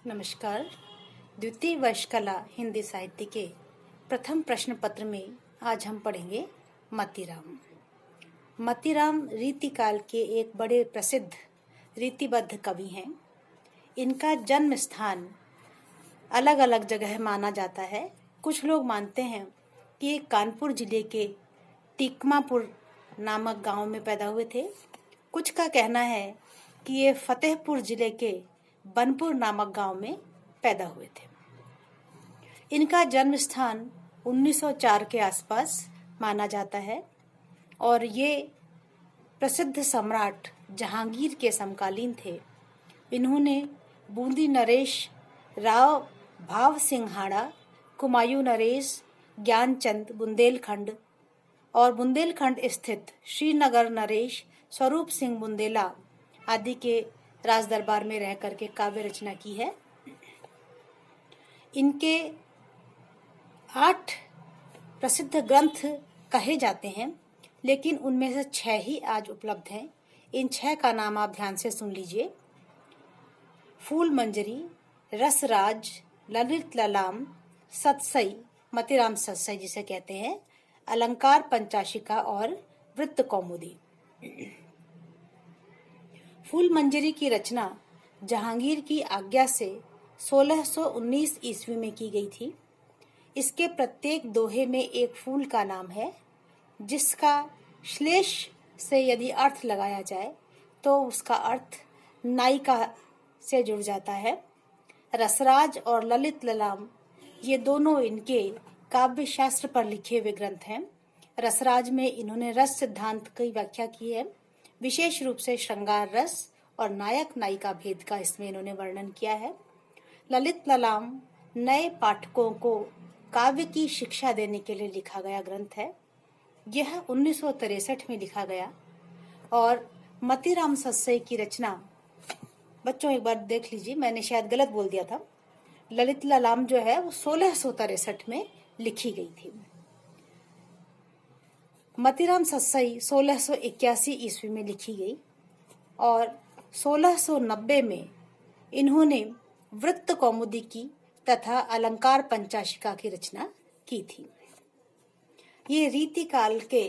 नमस्कार। द्वितीय वर्ष कला हिंदी साहित्य के प्रथम प्रश्न पत्र में आज हम पढ़ेंगे मतीराम। मतीराम रीतिकाल के एक बड़े प्रसिद्ध रीतिबद्ध कवि हैं। इनका जन्म स्थान अलग अलग जगह माना जाता है। कुछ लोग मानते हैं कि ये कानपुर जिले के टिकमापुर नामक गांव में पैदा हुए थे। कुछ का कहना है कि ये फतेहपुर जिले के बनपुर नामक गांव में पैदा हुए थे। इनका जन्म स्थान 1904 के आसपास माना जाता है और ये प्रसिद्ध सम्राट जहांगीर के समकालीन थे। इन्होंने बूंदी नरेश, राव भाव सिंघाड़ा, कुमायूं नरेश, ज्ञानचंद बुंदेलखंड और बुंदेलखंड स्थित श्रीनगर नरेश, स्वरूप सिंह बुंदेला आदि के राज दरबार में रह करके काव्य रचना की है। इनके 8 प्रसिद्ध ग्रंथ कहे जाते हैं, लेकिन उनमें से 6 ही आज उपलब्ध हैं। इन 6 का नाम आप ध्यान से सुन लीजिए। फूल मंजरी, रसराज, ललित ललाम, सतसई, मतीराम सतसई जिसे कहते हैं, अलंकार पंचाशिका और वृत्त कौमुदी। फूल मंजरी की रचना जहांगीर की आज्ञा से 1619 ईस्वी में की गई थी। इसके प्रत्येक दोहे में एक फूल का नाम है, जिसका श्लेष से यदि अर्थ लगाया जाए तो उसका अर्थ नायिका से जुड़ जाता है। रसराज और ललित ललाम ये दोनों इनके काव्य शास्त्र पर लिखे हुए ग्रंथ हैं। रसराज में इन्होंने रस सिद्धांत की व्याख्या की है। विशेष रूप से श्रृंगार रस और नायक नायिका भेद का इसमें इन्होंने वर्णन किया है। ललित ललाम नए पाठकों को काव्य की शिक्षा देने के लिए लिखा गया ग्रंथ है। यह 1963 में लिखा गया। और मतीराम सतसई की रचना, बच्चों एक बार देख लीजिए, मैंने शायद गलत बोल दिया था। ललित ललाम जो है वो 1663 में लिखी गई थी। मतीराम सतसई 1681 ईस्वी में लिखी गई और 1690 में इन्होंने वृत्त कौमुदी की तथा अलंकार पंचाशिका की रचना की थी। ये रीतिकाल के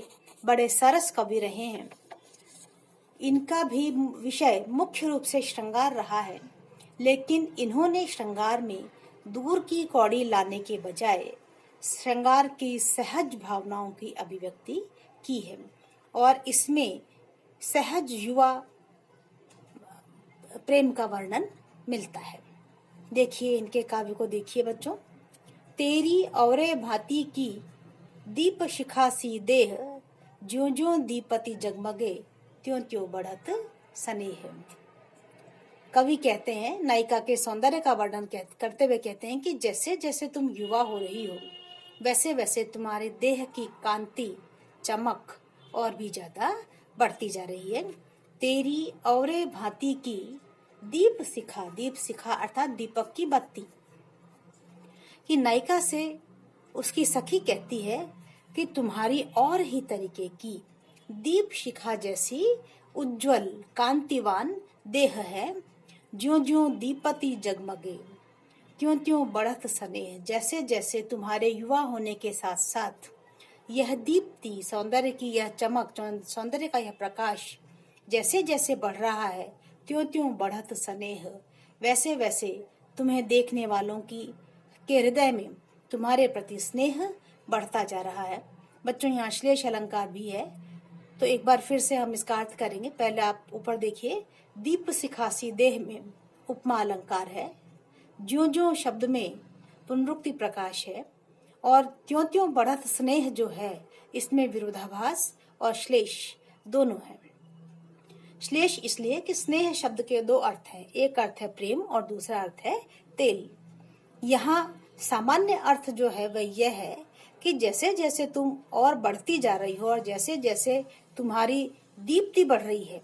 बड़े सरस कवि रहे हैं। इनका भी विषय मुख्य रूप से श्रृंगार रहा है, लेकिन इन्होंने श्रृंगार में दूर की कौड़ी लाने के बजाय श्रृंगार की सहज भावनाओं की अभिव्यक्ति की है और इसमें सहज युवा प्रेम का वर्णन मिलता है। देखिए इनके काव्य को देखिए बच्चों। तेरी औरे भांति की दीप शिखा सी देह, ज्यों ज्यों दीपति जगमगे, त्यों त्यों बढ़त स्नेह। कवि कहते हैं, नायिका के सौंदर्य का वर्णन करते हुए कहते हैं कि जैसे जैसे तुम युवा हो रही हो, वैसे वैसे तुम्हारे देह की कांति, चमक और भी ज्यादा बढ़ती जा रही है। तेरी औरे भांति की दीप शिखा अर्थात दीपक की बत्ती। कि नायिका से उसकी सखी कहती है कि तुम्हारी और ही तरीके की दीप शिखा जैसी उज्जवल कांतिवान देह है। ज्यों ज्यों दीपति जगमगे, त्यों त्यों बढ़त स्नेह। जैसे जैसे तुम्हारे युवा होने के साथ साथ यह दीप्ति, सौंदर्य की यह चमक, सौंदर्य का यह प्रकाश जैसे जैसे बढ़ रहा है, त्यों त्यों बढ़त स्नेह। वैसे वैसे तुम्हें देखने वालों के हृदय में तुम्हारे प्रति स्नेह बढ़ता जा रहा है। बच्चों यहाँ श्लेष अलंकार भी है, तो एक बार फिर से हम इसका अर्थ करेंगे। पहले आप ऊपर देखिए, दीप शिखासी देह में उपमा अलंकार है। ज्यों ज्यों शब्द में पुनरुक्ति प्रकाश है और त्यों त्यों बढ़त स्नेह जो है इसमें विरोधाभास और श्लेष दोनों है। श्लेष इसलिए कि स्नेह शब्द के 2 अर्थ हैं, एक अर्थ है प्रेम और दूसरा अर्थ है तेल। यहाँ सामान्य अर्थ जो है वह यह है कि जैसे जैसे तुम और बढ़ती जा रही हो और जैसे जैसे तुम्हारी दीप्ति बढ़ रही है,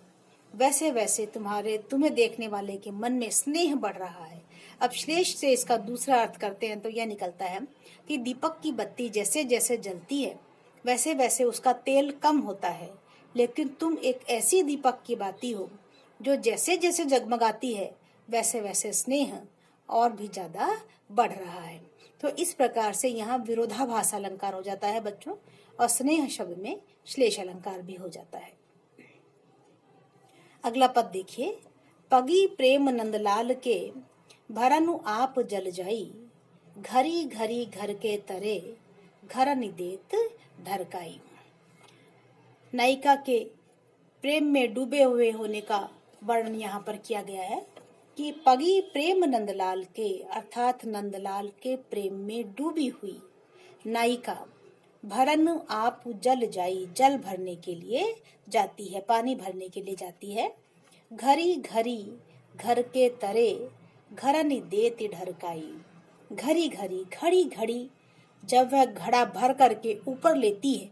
वैसे वैसे तुम्हें देखने वाले के मन में स्नेह बढ़ रहा है। अब श्लेष से इसका दूसरा अर्थ करते हैं तो यह निकलता है कि दीपक की बत्ती जैसे जैसे जलती है वैसे वैसे उसका तेल कम होता है, लेकिन तुम एक ऐसी दीपक की बाती हो जो जैसे जैसे जगमगाती है वैसे वैसे स्नेह और भी ज्यादा बढ़ रहा है। तो इस प्रकार से यहाँ विरोधाभास अलंकार हो जाता है बच्चों, और स्नेह शब्द में श्लेष अलंकार भी हो जाता है। अगला पद देखिए, पगी प्रेम नंदलाल के भरनु आप जल जाई, घरी घरी घर के तरे घर निदेत धरकाई। नायिका के प्रेम में डूबे हुए होने का वर्णन यहाँ पर किया गया है कि पगी प्रेम नंदलाल के अर्थात नंदलाल के प्रेम में डूबी हुई नायिका भरन आप जल जाई, जल भरने के लिए जाती है, पानी भरने के लिए जाती है। घरी घरी घर के तरे घरनि देति ढरकाई, घड़ी घड़ी घड़ी घड़ी जब वह घड़ा भर करके ऊपर लेती है,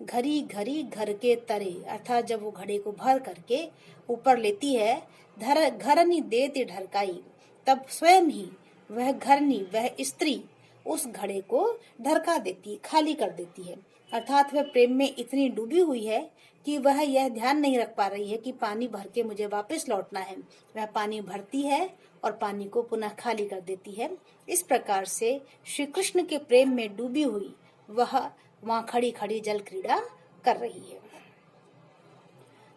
घड़ी घड़ी घर के तरे अर्थात जब वो घड़े को भर करके ऊपर लेती है, घरनि देति ढरकाई, तब स्वयं ही वह घरनी वह स्त्री उस घड़े को ढरका देती, खाली कर देती है। अर्थात वह प्रेम में इतनी डूबी हुई है कि वह यह ध्यान नहीं रख पा रही है कि पानी भर के मुझे वापस लौटना है। वह पानी भरती है और पानी को पुनः खाली कर देती है। इस प्रकार से श्री कृष्ण के प्रेम में डूबी हुई वह वहाँ खड़ी खड़ी जल क्रीड़ा कर रही है।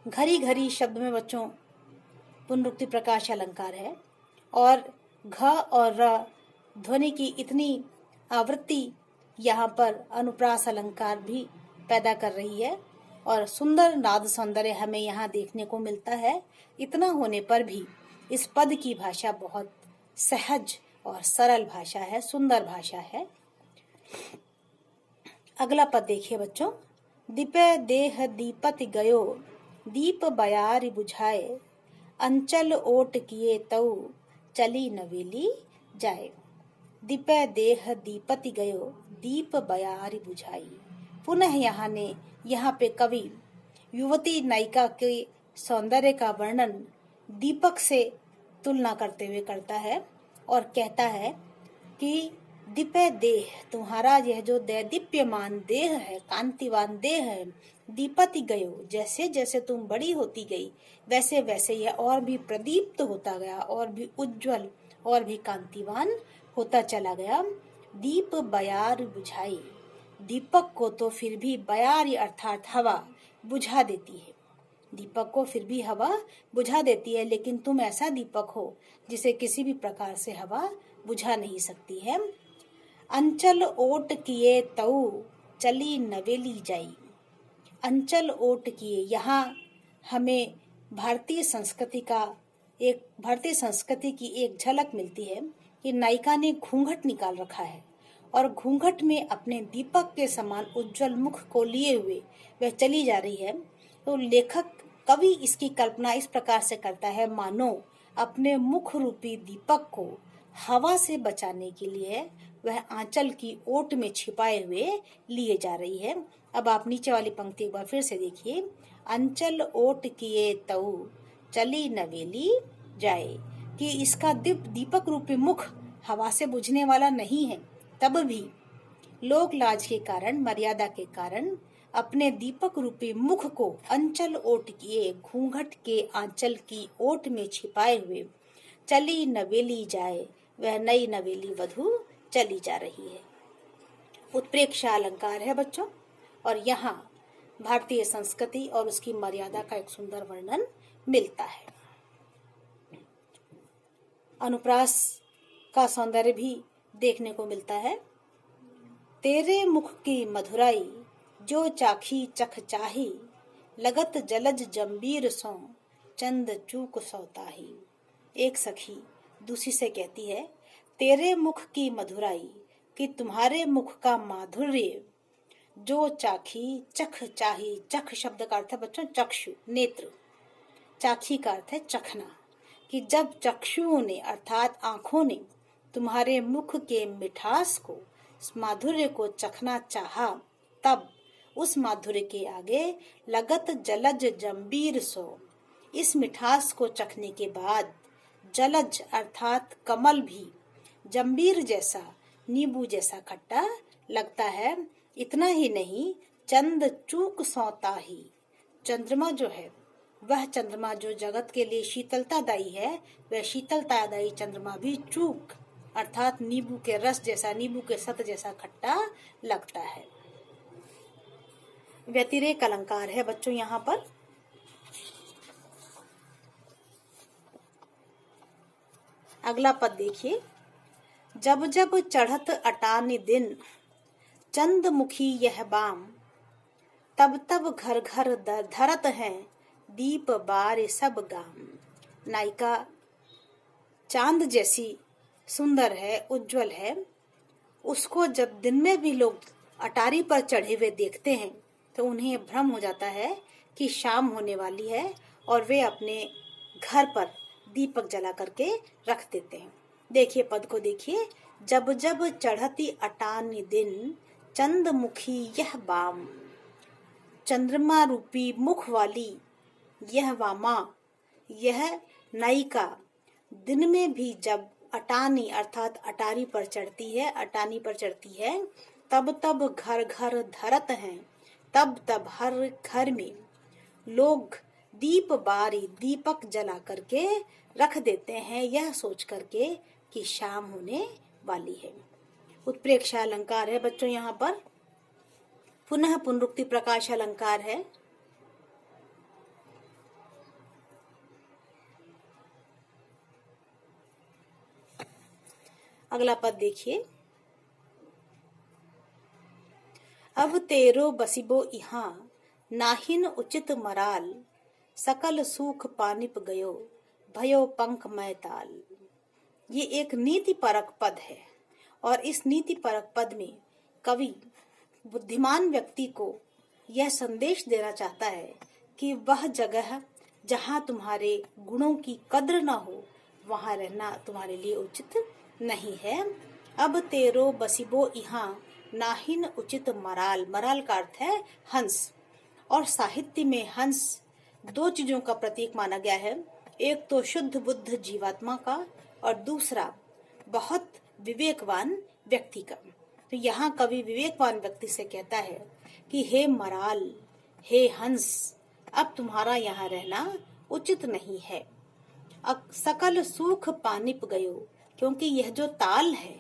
घड़ी घड़ी शब्द में बच्चों पुनरुक्ति प्रकाश अलंकार है, और घ और र ध्वनि की इतनी आवृत्ति यहाँ पर अनुप्रास अलंकार भी पैदा कर रही है, और सुंदर नाद सौंदर्य हमें यहाँ देखने को मिलता है। इतना होने पर भी इस पद की भाषा बहुत सहज और सरल भाषा है, सुंदर भाषा है। अगला पद देखिए बच्चों, दीपे देह दीपति गयो, दीप बयारी बुझाए, अंचल ओट किए तऊ चली नवेली जाए। दीपे देह दीपति गयो, दीप बयारी बुझाई। पुनः यहाँ पे कवि युवती नायिका के सौंदर्य का वर्णन दीपक से तुलना करते हुए करता है और कहता है कि दीपे देह, तुम्हारा यह जो दैदीप्यमान देह है, कांतिवान देह है, दीपति गयो, जैसे जैसे तुम बड़ी होती गई वैसे वैसे यह और भी प्रदीप्त होता गया, और भी उज्जवल और भी कांतिवान होता चला गया। दीप बयार बुझाई, दीपक को तो फिर भी बयारी अर्थात हवा बुझा देती है, दीपक को फिर भी हवा बुझा देती है, लेकिन तुम ऐसा दीपक हो जिसे किसी भी प्रकार से हवा बुझा नहीं सकती है। अंचल ओट किए तऊ चली नवेली जाई। अंचल ओट किए, यहाँ हमें भारतीय संस्कृति की एक झलक मिलती है कि नायिका ने घूंघट निकाल रखा है और घूंघट में अपने दीपक के समान उज्जवल मुख को लिए हुए वह चली जा रही है। तो लेखक कवि इसकी कल्पना इस प्रकार से करता है, मानो अपने मुख रूपी दीपक को हवा से बचाने के लिए वह आंचल की ओट में छिपाए हुए लिए जा रही है। अब आप नीचे वाली पंक्ति एक बार फिर से देखिए, अंचल ओट किए तऊ चली नवेली जाए, कि इसका दीपक रूपी मुख हवा से बुझने वाला नहीं है, तब भी लोक लाज के कारण, मर्यादा के कारण अपने दीपक रूपी मुख को अंचल ओट किए घूंघट के आंचल की ओट में छिपाए हुए चली नवेली जाए, वह नई नवेली वधू चली जा रही है। उत्प्रेक्षा अलंकार है बच्चों, और यहाँ भारतीय संस्कृति और उसकी मर्यादा का एक सुंदर वर्णन मिलता है। अनुप्रास का सौंदर्य भी देखने को मिलता है। तेरे मुख की मधुराई जो चाखी चख चाही, लगत जलज जंबीर सो चंद चूक सौताही। एक सखी दूसरी से कहती है, तेरे मुख की मधुराई, कि तुम्हारे मुख का माधुर्य जो चाखी चख चाही। चख शब्द का अर्थ है बच्चों चक्षु, नेत्र। चाखी का अर्थ है चखना, कि जब चक्षुओं ने अर्थात आंखों ने तुम्हारे मुख के मिठास को, इस माधुर्य को चखना चाहा, तब उस माधुर्य के आगे लगत जलज जंबीर सो, इस मिठास को चखने के बाद जलज अर्थात कमल भी जंबीर जैसा, नींबू जैसा खट्टा लगता है। इतना ही नहीं, चंद चूक सौता ही, चंद्रमा जो है वह चंद्रमा जो जगत के लिए शीतलतादायी है, वह शीतलतादायी चंद्रमा भी चूक अर्थात नींबू के रस जैसा, नींबू के सत जैसा खट्टा लगता है। व्यतिरेक अलंकार है बच्चों यहाँ पर। अगला पद देखिए। जब जब चढ़त अटानी दिन, चंद्रमुखी यह बाम, तब तब घर घर धरत हैं, दीप बार सब गाम। नायिका चांद जैसी सुंदर है, उज्जवल है, उसको जब दिन में भी लोग अटारी पर चढ़े हुए देखते हैं तो उन्हें भ्रम हो जाता है कि शाम होने वाली है और वे अपने घर पर दीपक जला करके रख देते हैं। देखिए पद को देखिए। जब जब चढ़ती अटानी दिन, चंद्रमुखी यह बाम, चंद्रमा रूपी मुख वाली यह वामा, यह नायिका दिन में भी जब अटानी अर्थात अटारी पर चढ़ती है, अटानी पर चढ़ती है, तब तब घर घर धरत हैं, तब तब हर घर में लोग दीप बारी दीपक जला करके रख देते हैं, यह सोच करके कि शाम होने वाली है। उत्प्रेक्षा अलंकार है बच्चों यहाँ पर। पुनः पुनरुक्ति प्रकाश अलंकार है। अगला पद देखिए। अब तेरो बसिबो इहाँ, नाहिन उचित मराल, सकल सूख पानिप गयो, भयो पंख मय ताल। ये एक नीति परक पद है और इस नीति परक पद में कवि बुद्धिमान व्यक्ति को यह संदेश देना चाहता है कि वह जगह जहाँ तुम्हारे गुणों की कद्र न हो, वहाँ रहना तुम्हारे लिए उचित नहीं है। अब तेरो बसिबो इहाँ, नाहिन उचित मराल। मराल का अर्थ है हंस, और साहित्य में हंस दो चीजों का प्रतीक माना गया है। एक तो शुद्ध बुद्ध जीवात्मा का और दूसरा बहुत विवेकवान व्यक्ति का। तो यहाँ कवि विवेकवान व्यक्ति से कहता है कि हे मराल, हे हंस, अब तुम्हारा यहाँ रहना उचित नहीं है। सकल सूख पानिप गयो, क्योंकि यह जो ताल है,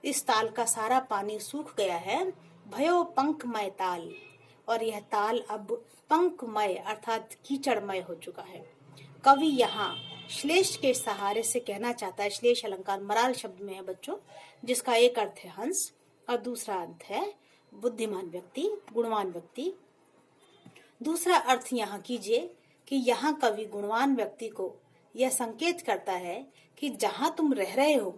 इस ताल का सारा पानी सूख गया है। भयो पंखमय ताल, और यह ताल अब पंखमय अर्थात कीचड़मय हो चुका है। कवि यहाँ श्लेष के सहारे से कहना चाहता है, श्लेष अलंकार मराल शब्द में है बच्चों, जिसका एक अर्थ है हंस और दूसरा अर्थ है बुद्धिमान व्यक्ति, गुणवान व्यक्ति। दूसरा अर्थ यहाँ कीजिए कि यहाँ कवि गुणवान व्यक्ति को यह संकेत करता है कि जहाँ तुम रह रहे हो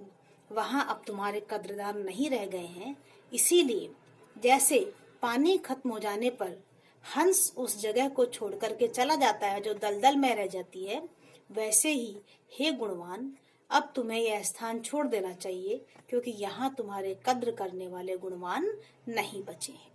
वहाँ अब तुम्हारे कद्रदान नहीं रह गए हैं। इसीलिए जैसे पानी खत्म हो जाने पर हंस उस जगह को छोड़ करके चला जाता है जो दलदल में रह जाती है, वैसे ही हे गुणवान, अब तुम्हें यह स्थान छोड़ देना चाहिए, क्योंकि यहाँ तुम्हारे कद्र करने वाले गुणवान नहीं बचे हैं।